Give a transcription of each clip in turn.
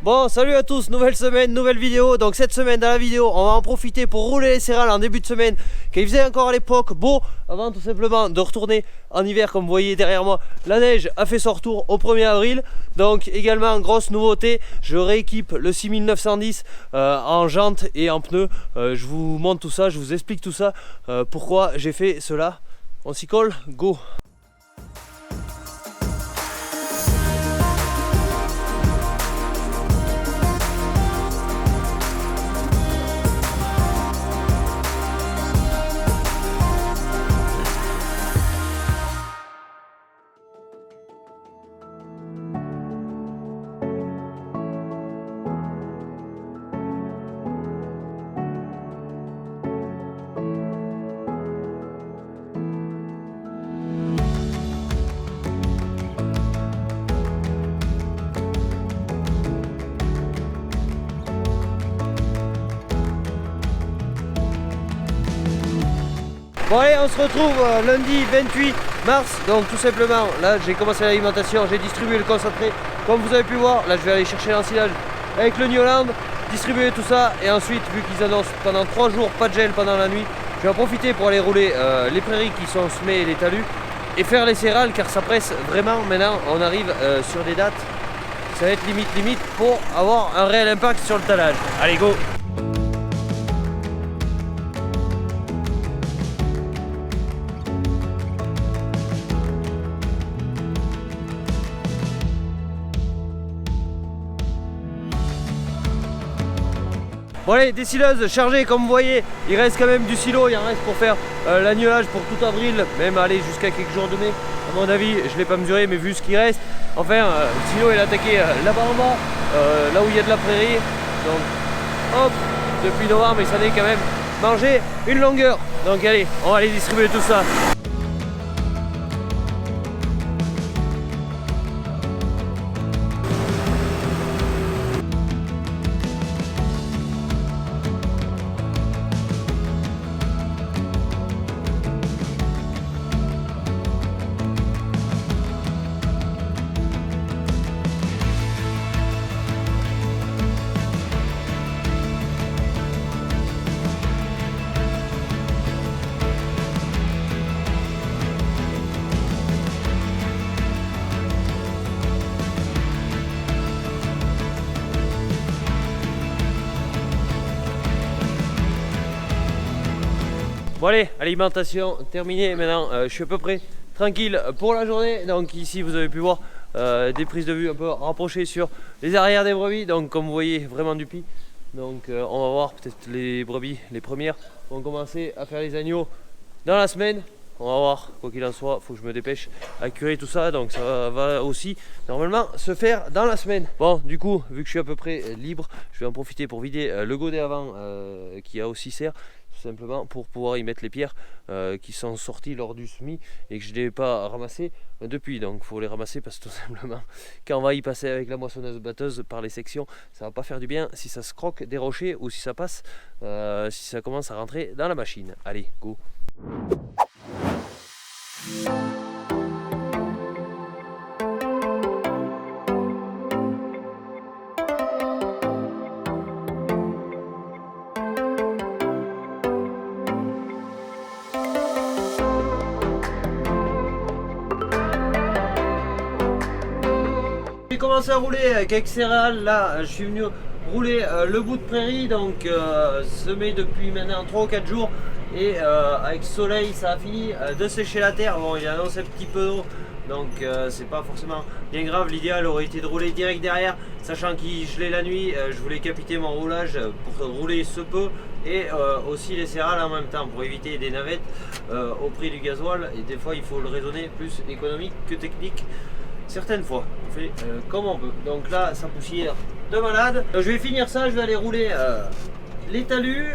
Bon, salut à tous, nouvelle semaine, nouvelle vidéo. Donc cette semaine, dans la vidéo, on va en profiter pour rouler les céréales en début de semaine, qu'il faisait encore à l'époque beau, avant tout simplement de retourner en hiver. Comme vous voyez derrière moi, la neige a fait son retour au 1er avril. Donc également, grosse nouveauté, je rééquipe le 6910 en jantes et en pneus. Je vous montre tout ça, je vous explique tout ça, pourquoi j'ai fait cela. On s'y colle, go! Bon allez, on se retrouve lundi 28 mars, donc tout simplement, là j'ai commencé l'alimentation, j'ai distribué le concentré, comme vous avez pu voir, là je vais aller chercher l'ensilage avec le Newland, distribuer tout ça, et ensuite, vu qu'ils annoncent pendant 3 jours pas de gel pendant la nuit, je vais en profiter pour aller rouler les prairies qui sont semées et les talus, et faire les céréales, car ça presse vraiment. Maintenant on arrive sur des dates, ça va être limite pour avoir un réel impact sur le talage. Allez go! Bon allez, des sileuses chargées comme vous voyez, il reste quand même du silo, il en reste pour faire l'annulage pour tout avril, même aller jusqu'à quelques jours de mai. À mon avis, je ne l'ai pas mesuré, mais vu ce qui reste, enfin le silo il est attaqué là-bas en bas, là où il y a de la prairie. Donc hop, depuis novembre, il s'en est quand même mangé une longueur. Donc allez, on va aller distribuer tout ça. Bon allez, alimentation terminée, maintenant je suis à peu près tranquille pour la journée. Donc ici vous avez pu voir des prises de vue un peu rapprochées sur les arrières des brebis. Donc comme vous voyez, vraiment du pis. Donc on va voir, peut-être les brebis, les premières, vont commencer à faire les agneaux dans la semaine. On va voir, quoi qu'il en soit, il faut que je me dépêche à curer tout ça. Donc ça va aussi normalement se faire dans la semaine. Bon, du coup, vu que je suis à peu près libre, je vais en profiter pour vider le godet avant qui a aussi serre. Tout simplement pour pouvoir y mettre les pierres qui sont sorties lors du semis et que je n'ai pas ramassé depuis. Donc il faut les ramasser parce que tout simplement quand on va y passer avec la moissonneuse batteuse par les sections, ça va pas faire du bien si ça se croque des rochers ou si ça passe, si ça commence à rentrer dans la machine. Allez, go! J'ai commencé à rouler avec céréales. Là je suis venu rouler le bout de prairie, donc semé depuis maintenant 3 ou 4 jours, et avec soleil ça a fini de sécher la terre. Bon, il annonce un petit peu d'eau, donc c'est pas forcément bien grave. L'idéal aurait été de rouler direct derrière, sachant qu'il gelait la nuit. Je voulais capiter mon roulage pour rouler ce peu et aussi les céréales en même temps pour éviter des navettes au prix du gasoil. Et des fois il faut le raisonner plus économique que technique. Certaines fois, on fait comme on peut. Donc là, ça poussière de malade. Je vais finir ça, je vais aller rouler les talus,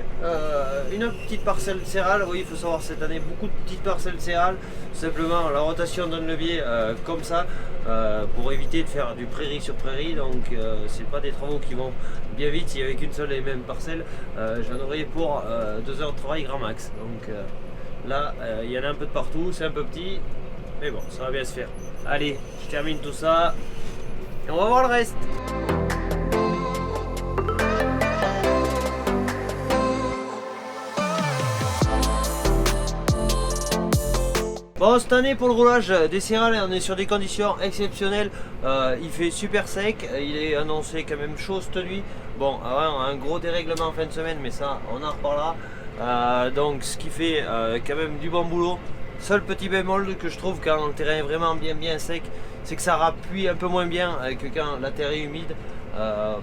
une petite parcelle céréale. Oui, il faut savoir cette année beaucoup de petites parcelles céréales. Simplement la rotation donne le biais comme ça pour éviter de faire du prairie sur prairie. Donc c'est pas des travaux qui vont bien vite. S'il y avait qu'une seule et même parcelle, j'en aurais pour 2 heures de travail grand max. Donc là, il y en a un peu de partout, c'est un peu petit, mais bon, ça va bien se faire. Allez, je termine tout ça et on va voir le reste. Bon, cette année pour le roulage des céréales, on est sur des conditions exceptionnelles. Il fait super sec, il est annoncé quand même chaud cette nuit. Bon, un gros dérèglement en fin de semaine, mais ça on en reparlera. Donc ce qui fait quand même du bon boulot. Seul petit bémol que je trouve quand le terrain est vraiment bien sec, c'est que ça rappuie un peu moins bien que quand la terre est humide.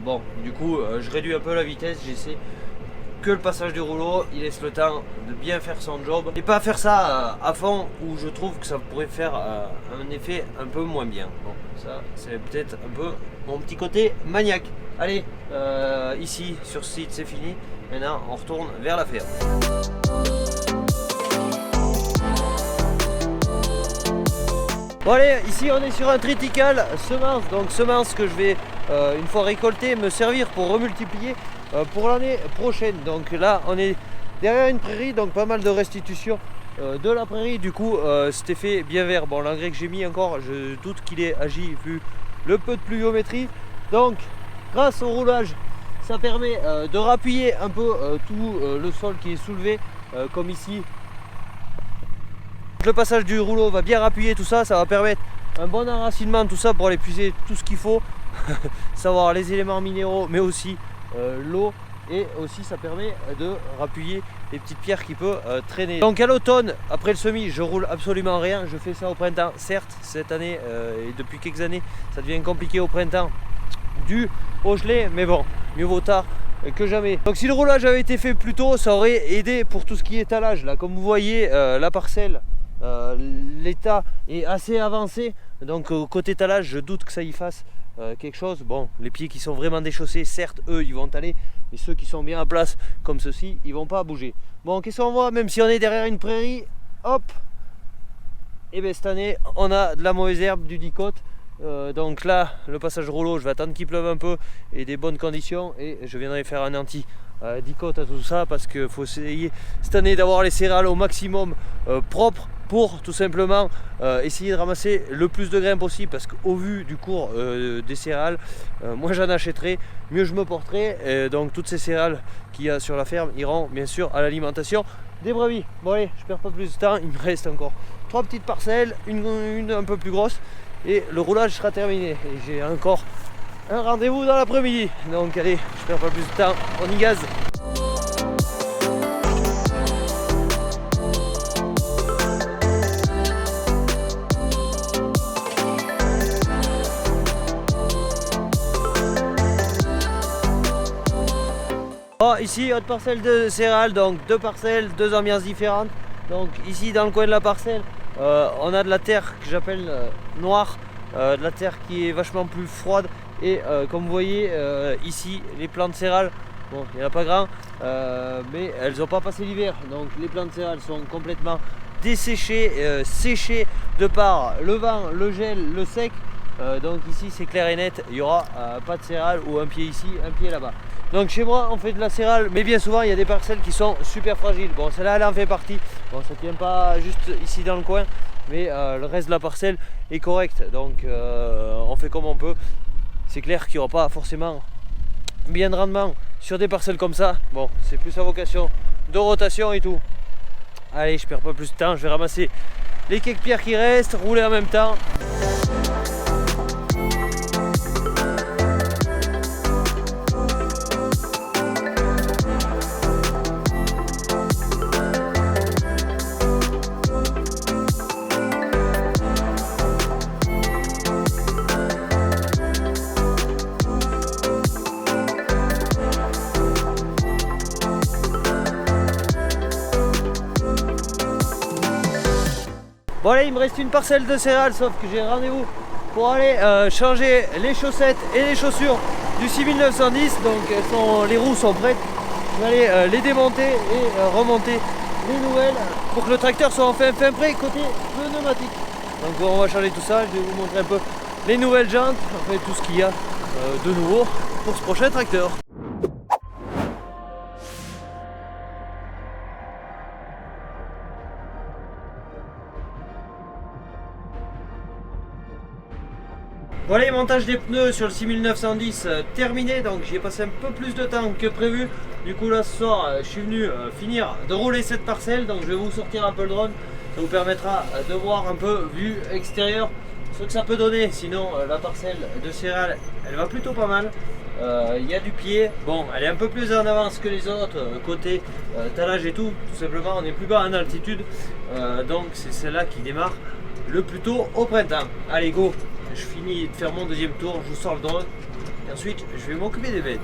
Bon, du coup je réduis un peu la vitesse, j'essaie que le passage du rouleau, il laisse le temps de bien faire son job et pas faire ça à fond où je trouve que ça pourrait faire un effet un peu moins bien. Bon, ça c'est peut-être un peu mon petit côté maniaque. Allez, ici sur ce site c'est fini, maintenant on retourne vers la ferme. Bon allez, ici on est sur un triticale semence, donc semence que je vais une fois récoltée me servir pour remultiplier pour l'année prochaine. Donc là on est derrière une prairie, donc pas mal de restitution de la prairie, du coup cet effet bien vert. Bon, l'engrais que j'ai mis encore, je doute qu'il ait agi vu le peu de pluviométrie, donc grâce au roulage ça permet de rappuyer un peu tout le sol qui est soulevé comme ici. Le passage du rouleau va bien rappuyer tout ça, ça va permettre un bon enracinement, tout ça pour aller puiser tout ce qu'il faut, savoir les éléments minéraux mais aussi l'eau, et aussi ça permet de rappuyer les petites pierres qui peuvent traîner. Donc à l'automne, après le semis, je roule absolument rien, je fais ça au printemps. Certes cette année et depuis quelques années ça devient compliqué au printemps dû au gelé, mais bon, mieux vaut tard que jamais. Donc si le roulage avait été fait plus tôt, ça aurait aidé pour tout ce qui est étalage. Là comme vous voyez la parcelle, l'état est assez avancé, donc côté étalage je doute que ça y fasse quelque chose. Bon, les pieds qui sont vraiment déchaussés, certes eux ils vont aller, mais ceux qui sont bien à place comme ceci, ils vont pas bouger. Bon, qu'est-ce qu'on voit, même si on est derrière une prairie, hop, et bien cette année on a de la mauvaise herbe, du dicote. Donc là le passage rouleau, je vais attendre qu'il pleuve un peu et des bonnes conditions, et je viendrai faire un anti dicote à tout ça, parce qu'il faut essayer cette année d'avoir les céréales au maximum propres pour tout simplement essayer de ramasser le plus de grains possible, parce qu'au vu du cours des céréales, moins j'en achèterai, mieux je me porterai, et donc toutes ces céréales qu'il y a sur la ferme iront bien sûr à l'alimentation des brebis. Bon allez, je perds pas plus de temps, il me reste encore 3 petites parcelles, une un peu plus grosse, et le roulage sera terminé, et j'ai encore un rendez-vous dans l'après-midi. Donc allez, je perds pas plus de temps, on y gaze. Bon, ici autre parcelle de céréales, donc 2 parcelles, 2 ambiances différentes. Donc ici dans le coin de la parcelle, on a de la terre que j'appelle noire, de la terre qui est vachement plus froide, et comme vous voyez ici les plants de céréales, bon il n'y en a pas grand, mais elles n'ont pas passé l'hiver, donc les plants de céréales sont complètement desséchés, séchés de par le vent, le gel, le sec. Donc ici c'est clair et net, il n'y aura pas de céréales, ou un pied ici, un pied là-bas. Donc chez moi on fait de la céréale, mais bien souvent il y a des parcelles qui sont super fragiles. Bon, celle-là elle en fait partie, bon ça tient pas juste ici dans le coin, mais le reste de la parcelle est correct, donc on fait comme on peut. C'est clair qu'il n'y aura pas forcément bien de rendement sur des parcelles comme ça. Bon, c'est plus à vocation de rotation et tout. Allez, je perds pas plus de temps, je vais ramasser les quelques pierres qui restent, rouler en même temps. Bon allez, il me reste une parcelle de céréales, sauf que j'ai rendez-vous pour aller changer les chaussettes et les chaussures du 6910. Donc les roues sont prêtes, je vais aller les démonter et remonter les nouvelles pour que le tracteur soit enfin prêt côté pneumatique. Donc on va changer tout ça, je vais vous montrer un peu les nouvelles jantes, enfin tout ce qu'il y a de nouveau pour ce prochain tracteur. Bon allez, montage des pneus sur le 6910 terminé, donc j'y ai passé un peu plus de temps que prévu. Du coup là ce soir je suis venu finir de rouler cette parcelle, donc je vais vous sortir un peu le drone Ça vous permettra de voir un peu vue extérieure ce que ça peut donner. Sinon la parcelle de céréales elle va plutôt pas mal. Il y a du pied, bon elle est un peu plus en avance que les autres côté talage et tout simplement on est plus bas en altitude, donc c'est celle-là qui démarre le plus tôt au printemps. Allez go, je finis de faire mon deuxième tour, je vous sors le drone et ensuite je vais m'occuper des bêtes.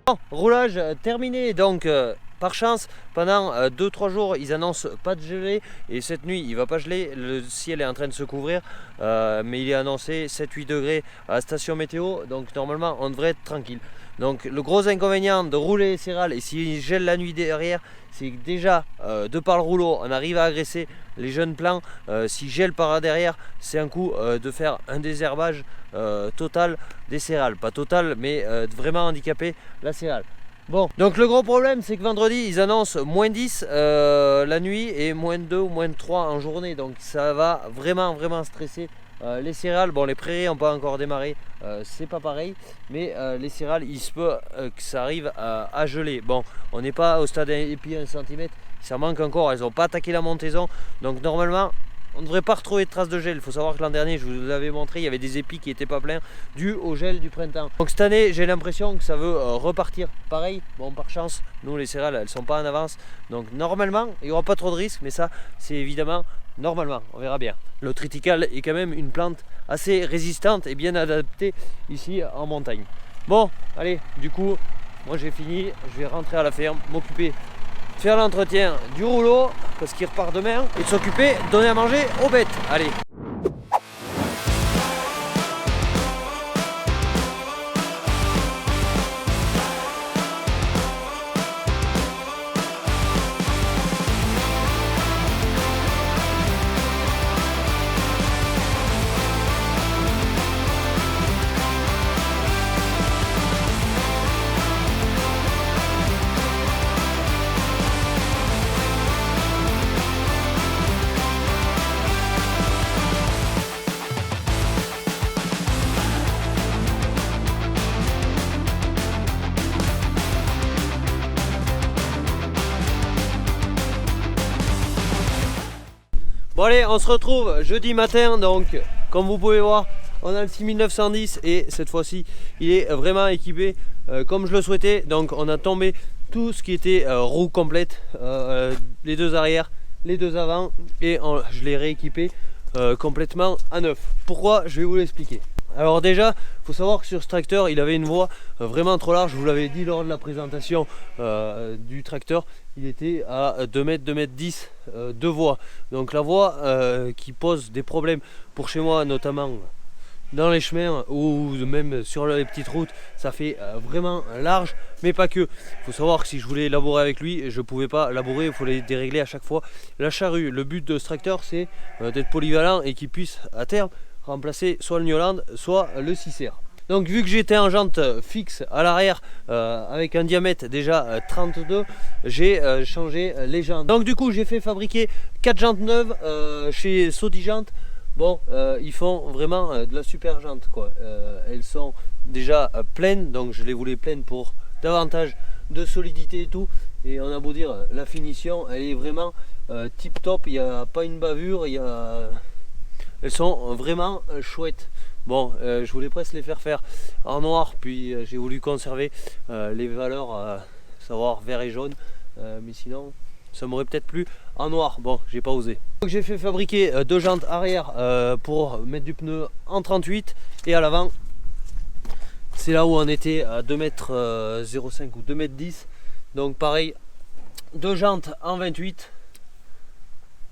Bon, roulage terminé, donc par chance pendant 2-3 jours ils annoncent pas de gelée et cette nuit il va pas geler, le ciel est en train de se couvrir mais il est annoncé 7-8 degrés à la station météo, donc normalement on devrait être tranquille. Donc le gros inconvénient de rouler les céréales et s'il gèle la nuit derrière, c'est que déjà de par le rouleau on arrive à agresser les jeunes plants. S'il gèle par derrière, c'est un coup de faire un désherbage total des céréales, pas total mais vraiment handicaper la céréale. Bon, donc le gros problème c'est que vendredi ils annoncent moins 10 la nuit et moins 2 ou moins 3 en journée, donc ça va vraiment stresser les céréales. Bon, les prairies n'ont pas encore démarré, c'est pas pareil, mais les céréales il se peut que ça arrive à geler. Bon, on n'est pas au stade épi 1 cm, ça manque encore, elles n'ont pas attaqué la montaison, donc normalement on ne devrait pas retrouver de traces de gel. Il faut savoir que l'an dernier, je vous l'avais montré, il y avait des épis qui n'étaient pas pleins dû au gel du printemps. Donc cette année, j'ai l'impression que ça veut repartir pareil. Bon, par chance, nous les céréales, elles ne sont pas en avance. Donc normalement, il n'y aura pas trop de risques, mais ça, c'est évidemment normalement, on verra bien. Le triticale est quand même une plante assez résistante et bien adaptée ici en montagne. Bon, allez, du coup, moi j'ai fini, je vais rentrer à la ferme, m'occuper faire l'entretien du rouleau parce qu'il repart demain et de s'occuper de donner à manger aux bêtes. Allez. Bon allez, on se retrouve jeudi matin, donc comme vous pouvez voir on a le 6910 et cette fois-ci il est vraiment équipé comme je le souhaitais. Donc on a tombé tout ce qui était roue complète, les deux arrières, les deux avant, et je l'ai rééquipé complètement à neuf. Pourquoi? Je vais vous l'expliquer. Alors déjà, il faut savoir que sur ce tracteur, il avait une voie vraiment trop large. Je vous l'avais dit lors de la présentation du tracteur, il était à 2 mètres, 2 mètres 10 de voie. Donc la voie qui pose des problèmes pour chez moi, notamment dans les chemins ou même sur les petites routes, ça fait vraiment large, mais pas que. Il faut savoir que si je voulais labourer avec lui, je ne pouvais pas labourer, il faut les dérégler à chaque fois. La charrue, le but de ce tracteur, c'est d'être polyvalent et qu'il puisse à terme remplacer soit le New Holland, soit le 6R. Donc vu que j'étais en jante fixe à l'arrière avec un diamètre déjà 32, j'ai changé les jantes. Donc du coup j'ai fait fabriquer 4 jantes neuves chez Sodi Jantes. Bon, ils font vraiment de la super jante quoi. Elles sont déjà pleines, donc je les voulais pleines pour davantage de solidité et tout. Et on a beau dire, la finition elle est vraiment tip top, il n'y a pas une bavure, elles sont vraiment chouettes. Bon, je voulais presque les faire en noir, puis j'ai voulu conserver les valeurs, savoir vert et jaune, mais sinon ça m'aurait peut-être plu en noir. Bon, j'ai pas osé. Donc j'ai fait fabriquer 2 jantes arrière pour mettre du pneu en 38 et à l'avant, c'est là où on était à 2 mètres 05 ou 2 mètres 10. Donc pareil, 2 jantes en 28,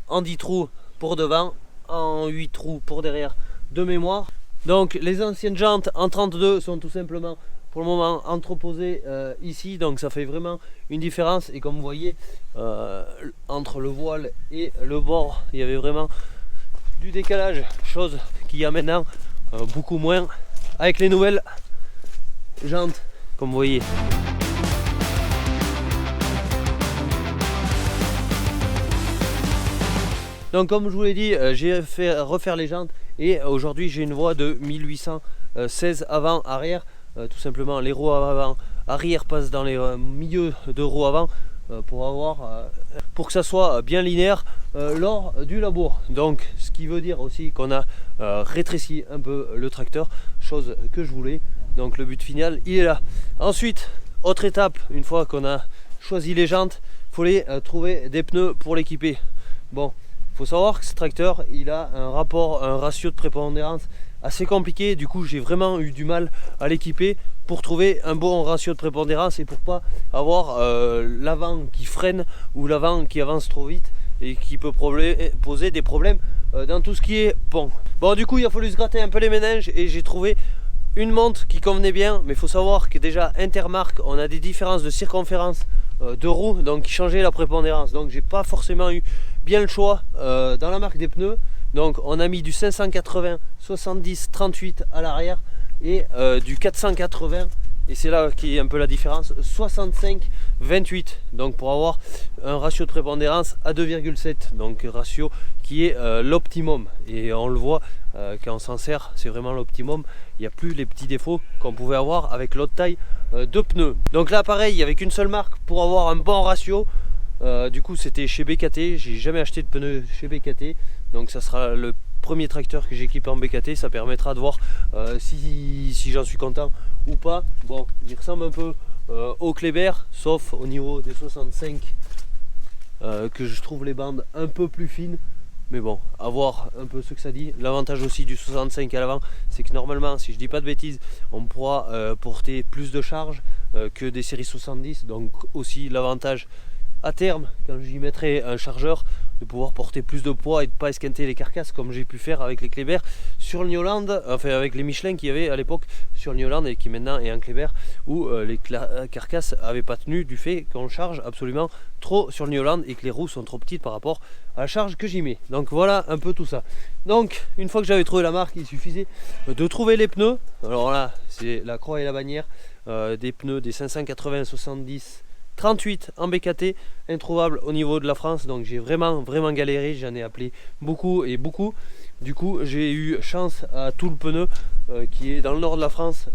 en 10 trous pour devant, en 8 trous pour derrière de mémoire. Donc les anciennes jantes en 32 sont tout simplement pour le moment entreposées ici, donc ça fait vraiment une différence. Et comme vous voyez, entre le voile et le bord, il y avait vraiment du décalage, chose qu'il y a maintenant beaucoup moins avec les nouvelles jantes, comme vous voyez. Donc comme je vous l'ai dit, j'ai fait refaire les jantes et aujourd'hui j'ai une voie de 1816 avant-arrière. Tout simplement les roues avant arrière passent dans les milieux de roues avant pour que ça soit bien linéaire lors du labour. Donc ce qui veut dire aussi qu'on a rétréci un peu le tracteur, chose que je voulais. Donc le but final il est là. Ensuite, autre étape, une fois qu'on a choisi les jantes, il faut les trouver des pneus pour l'équiper. Bon, il faut savoir que ce tracteur il a un ratio de prépondérance assez compliqué. Du coup j'ai vraiment eu du mal à l'équiper pour trouver un bon ratio de prépondérance et pour pas avoir l'avant qui freine ou l'avant qui avance trop vite et qui peut poser des problèmes dans tout ce qui est pont. Bon, du coup il a fallu se gratter un peu les méninges et j'ai trouvé une monte qui convenait bien, mais il faut savoir que déjà intermarque on a des différences de circonférence de roues, donc qui changeait la prépondérance. Donc j'ai pas forcément eu bien le choix dans la marque des pneus. Donc on a mis du 580 70 38 à l'arrière et du 480, et c'est là qui est un peu la différence, 65 28, donc pour avoir un ratio de prépondérance à 2,7, donc ratio qui est l'optimum. Et on le voit quand on s'en sert, c'est vraiment l'optimum. Il n'y a plus les petits défauts qu'on pouvait avoir avec l'autre taille de pneus. Donc là pareil, il n'y avait qu'une seule marque pour avoir un bon ratio. Du coup c'était chez BKT, j'ai jamais acheté de pneus chez BKT, donc ça sera le premier tracteur que j'équipe en BKT. Ça permettra de voir si j'en suis content ou pas. Bon, il ressemble un peu au Kleber, sauf au niveau des 65 que je trouve les bandes un peu plus fines. Mais bon, à voir un peu ce que ça dit. L'avantage aussi du 65 à l'avant, c'est que normalement, si je dis pas de bêtises, on pourra porter plus de charge que des séries 70. Donc aussi l'avantage à terme, quand j'y mettrai un chargeur, de pouvoir porter plus de poids et de ne pas esquinter les carcasses comme j'ai pu faire avec les Kleber sur le New Holland, enfin avec les Michelin qu'il y avait à l'époque sur le New Holland et qui maintenant est un Kleber, où les carcasses n'avaient pas tenu du fait qu'on charge absolument trop sur le New Holland et que les roues sont trop petites par rapport à la charge que j'y mets. Donc voilà un peu tout ça. Donc une fois que j'avais trouvé la marque, il suffisait de trouver les pneus. Alors là c'est la croix et la bannière, des pneus des 580 70 38 en BKT, introuvable au niveau de la France. Donc j'ai vraiment galéré, j'en ai appelé beaucoup et beaucoup. Du coup j'ai eu chance à tout le pneu qui est dans le nord de la France,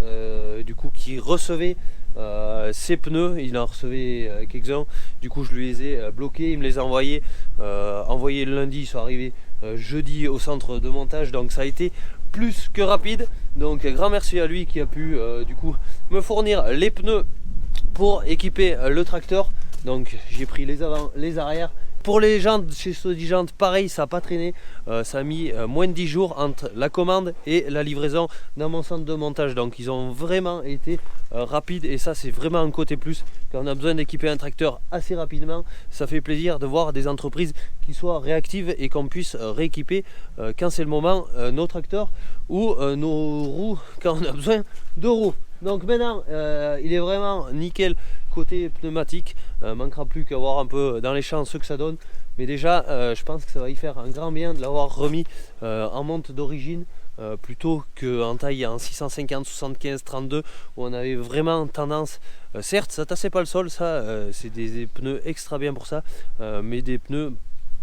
du coup qui recevait ces pneus. Il en recevait quelques-uns, du coup je lui les ai bloqués, il me les a envoyés le lundi, ils sont arrivés jeudi au centre de montage, donc ça a été plus que rapide. Donc grand merci à lui qui a pu du coup me fournir les pneus pour équiper le tracteur. Donc j'ai pris les avant, les arrière pour les jantes, chez Sodijantes, pareil, ça n'a pas traîné. Ça a mis moins de 10 jours entre la commande et la livraison dans mon centre de montage. Donc ils ont vraiment été rapides et ça c'est vraiment un côté plus. Quand on a besoin d'équiper un tracteur assez rapidement, ça fait plaisir de voir des entreprises qui soient réactives et qu'on puisse rééquiper quand c'est le moment nos tracteurs ou nos roues quand on a besoin de roues. Donc maintenant il est vraiment nickel côté pneumatique, manquera plus qu'à voir un peu dans les champs ce que ça donne, mais déjà je pense que ça va y faire un grand bien de l'avoir remis en monte d'origine plutôt qu'en taille en 650, 75, 32 où on avait vraiment tendance, certes ça tassait pas le sol, ça c'est des pneus extra bien pour ça, mais des pneus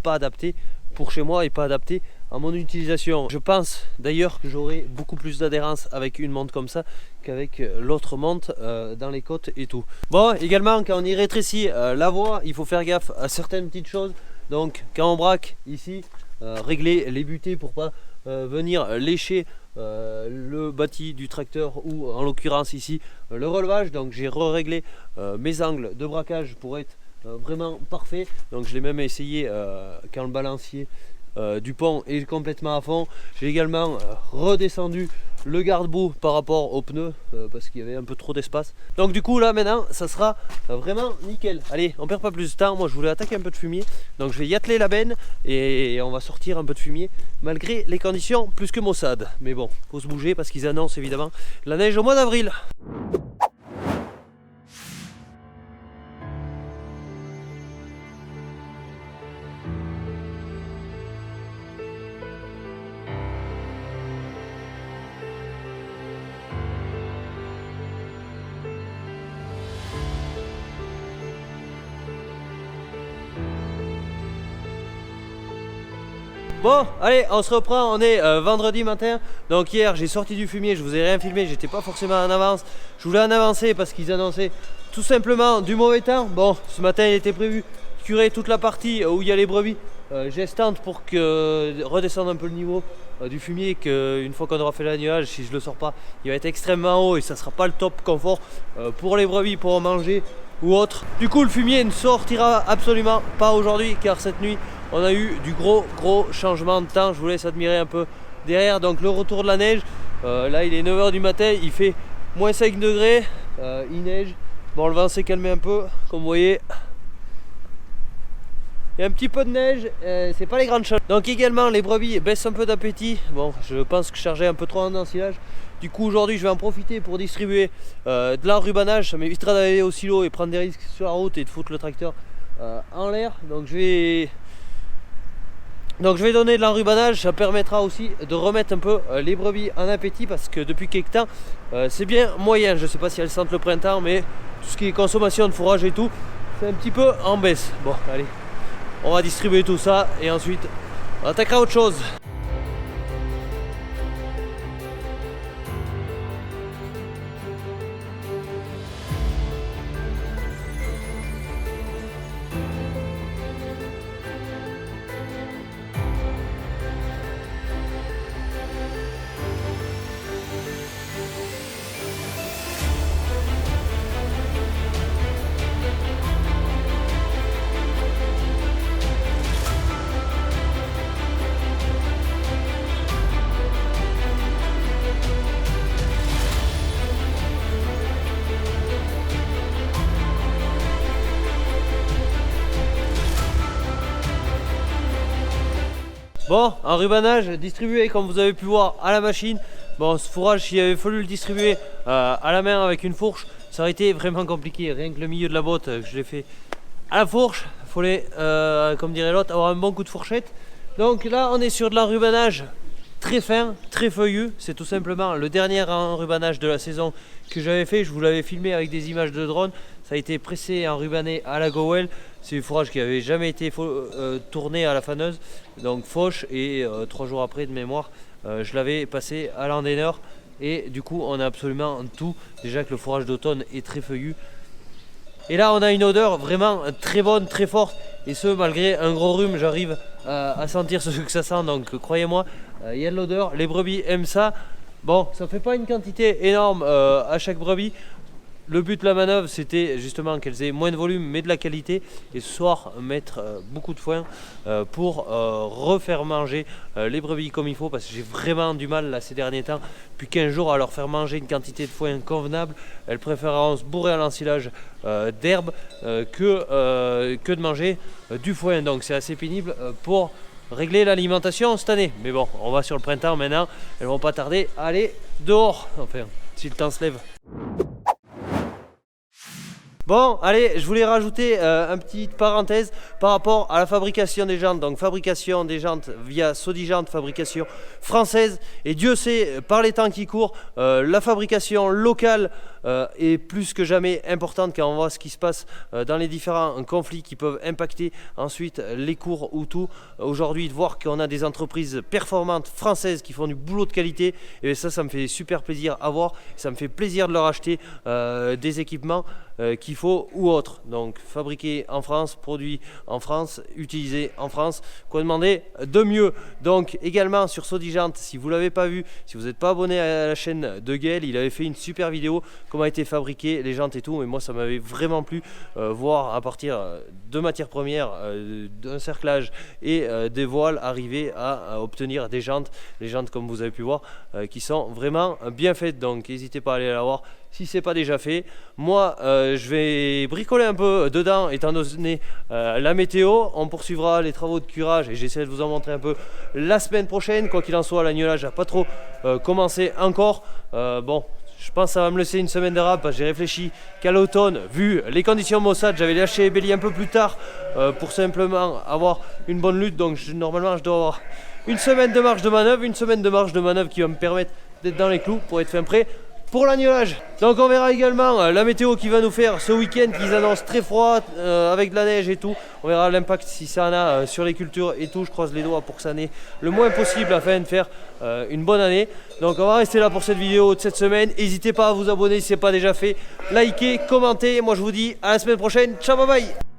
pas adaptés pour chez moi et pas adaptés à mon utilisation. Je pense d'ailleurs que j'aurai beaucoup plus d'adhérence avec une monte comme ça qu'avec l'autre monte dans les côtes et tout. Bon, également quand on y rétrécit la voie, il faut faire gaffe à certaines petites choses. Donc quand on braque ici, régler les butées pour pas venir lécher le bâti du tracteur ou en l'occurrence ici le relevage. Donc j'ai réglé mes angles de braquage pour être vraiment parfait. Donc je l'ai même essayé quand le balancier du pont est complètement à fond. J'ai également redescendu le garde-boue par rapport aux pneus parce qu'il y avait un peu trop d'espace. Donc du coup là maintenant ça sera vraiment nickel. Allez, on perd pas plus de temps, moi je voulais attaquer un peu de fumier, donc je vais y atteler la benne et on va sortir un peu de fumier malgré les conditions plus que maussades. Mais bon, faut se bouger parce qu'ils annoncent évidemment la neige au mois d'avril. Bon, allez, on se reprend, on est vendredi matin. Donc hier, j'ai sorti du fumier, je vous ai rien filmé, j'étais pas forcément en avance. Je voulais en avancer parce qu'ils annonçaient tout simplement du mauvais temps. Bon, ce matin, il était prévu de curer toute la partie où il y a les brebis gestantes pour que redescendre un peu le niveau du fumier, qu'une fois qu'on aura fait la nuage, si je le sors pas, il va être extrêmement haut et ça sera pas le top confort pour les brebis pour en manger ou autre. Du coup, le fumier ne sortira absolument pas aujourd'hui car cette nuit, on a eu du gros changement de temps. Je vous laisse admirer un peu derrière. Donc le retour de la neige, là il est 9 h du matin, il fait moins 5 degrés, il neige. Bon, le vent s'est calmé un peu, comme vous voyez. Il y a un petit peu de neige, c'est pas les grandes choses. Donc également les brebis baissent un peu d'appétit. Bon, je pense que je chargeais un peu trop en ensilage. Du coup aujourd'hui je vais en profiter pour distribuer de l'enrubanage. Ça m'évitera d'aller au silo et prendre des risques sur la route et de foutre le tracteur en l'air. Donc je vais donner de l'enrubanage, ça permettra aussi de remettre un peu les brebis en appétit parce que depuis quelques temps c'est bien moyen. Je ne sais pas si elles sentent le printemps, mais tout ce qui est consommation de fourrage et tout, c'est un petit peu en baisse. Bon, allez, on va distribuer tout ça et ensuite on attaquera autre chose. Bon, un rubanage distribué comme vous avez pu voir à la machine. Bon, ce fourrage, s'il avait fallu le distribuer à la main avec une fourche, ça aurait été vraiment compliqué. Rien que le milieu de la botte, je l'ai fait à la fourche. Il fallait, comme dirait l'autre, avoir un bon coup de fourchette. Donc là, on est sur de l'enrubanage très fin, très feuillu. C'est tout simplement le dernier enrubanage de la saison que j'avais fait. Je vous l'avais filmé avec des images de drone. Ça a été pressé et enrubané à la Gowell. C'est un fourrage qui n'avait jamais été tourné à la faneuse, donc fauche, et 3 jours après de mémoire, je l'avais passé à l'endaineur. Et du coup, on a absolument tout. Déjà que le fourrage d'automne est très feuillu. Et là, on a une odeur vraiment très bonne, très forte. Et ce, malgré un gros rhume, j'arrive à sentir ce que ça sent. Donc, croyez-moi, il y a de l'odeur. Les brebis aiment ça. Bon, ça ne fait pas une quantité énorme à chaque brebis. Le but de la manœuvre, c'était justement qu'elles aient moins de volume mais de la qualité, et ce soir mettre beaucoup de foin pour refaire manger les brebis comme il faut, parce que j'ai vraiment du mal là ces derniers temps, depuis 15 jours, à leur faire manger une quantité de foin convenable. Elles préféreront se bourrer à l'ensilage d'herbe que de manger du foin, donc c'est assez pénible pour régler l'alimentation cette année. Mais bon, on va sur le printemps maintenant, elles vont pas tarder à aller dehors, enfin si le temps se lève. Bon, allez, je voulais rajouter une petite parenthèse par rapport à la fabrication des jantes. Donc, fabrication des jantes via Sodijante, fabrication française. Et Dieu sait, par les temps qui courent, la fabrication locale est plus que jamais importante quand on voit ce qui se passe dans les différents conflits qui peuvent impacter ensuite les cours ou tout. Aujourd'hui, de voir qu'on a des entreprises performantes françaises qui font du boulot de qualité, et ça me fait super plaisir à voir. Ça me fait plaisir de leur acheter des équipements qu'il faut ou autre. Donc fabriqué en France, produit en France, utilisé en France, quoi demander de mieux. Donc également sur Sodijante, si vous ne l'avez pas vu, si vous n'êtes pas abonné à la chaîne de Gaël, il avait fait une super vidéo comment a été fabriqué les jantes et tout, et moi ça m'avait vraiment plu voir à partir de matières premières, d'un cerclage et des voiles, arriver à obtenir des jantes, les jantes comme vous avez pu voir qui sont vraiment bien faites. Donc n'hésitez pas à aller la voir si ce n'est pas déjà fait. Moi je vais bricoler un peu dedans étant donné la météo. On poursuivra les travaux de curage et j'essaierai de vous en montrer un peu la semaine prochaine. Quoi qu'il en soit, l'agnelage n'a pas trop commencé encore. Bon, je pense que ça va me laisser une semaine de rab, parce que j'ai réfléchi qu'à l'automne, vu les conditions maussades, j'avais lâché les béliers un peu plus tard pour simplement avoir une bonne lutte. Donc normalement je dois avoir une semaine de marge de manœuvre, qui va me permettre d'être dans les clous pour être fin prêt pour l'agnelage. Donc on verra également la météo qui va nous faire ce week-end, qu'ils annoncent très froid avec de la neige et tout. On verra l'impact si ça en a sur les cultures et tout. Je croise les doigts pour que ça n'ait le moins possible afin de faire une bonne année. Donc on va rester là pour cette vidéo de cette semaine. N'hésitez pas à vous abonner si ce n'est pas déjà fait, likez, commentez. Moi je vous dis à la semaine prochaine. Ciao, bye bye.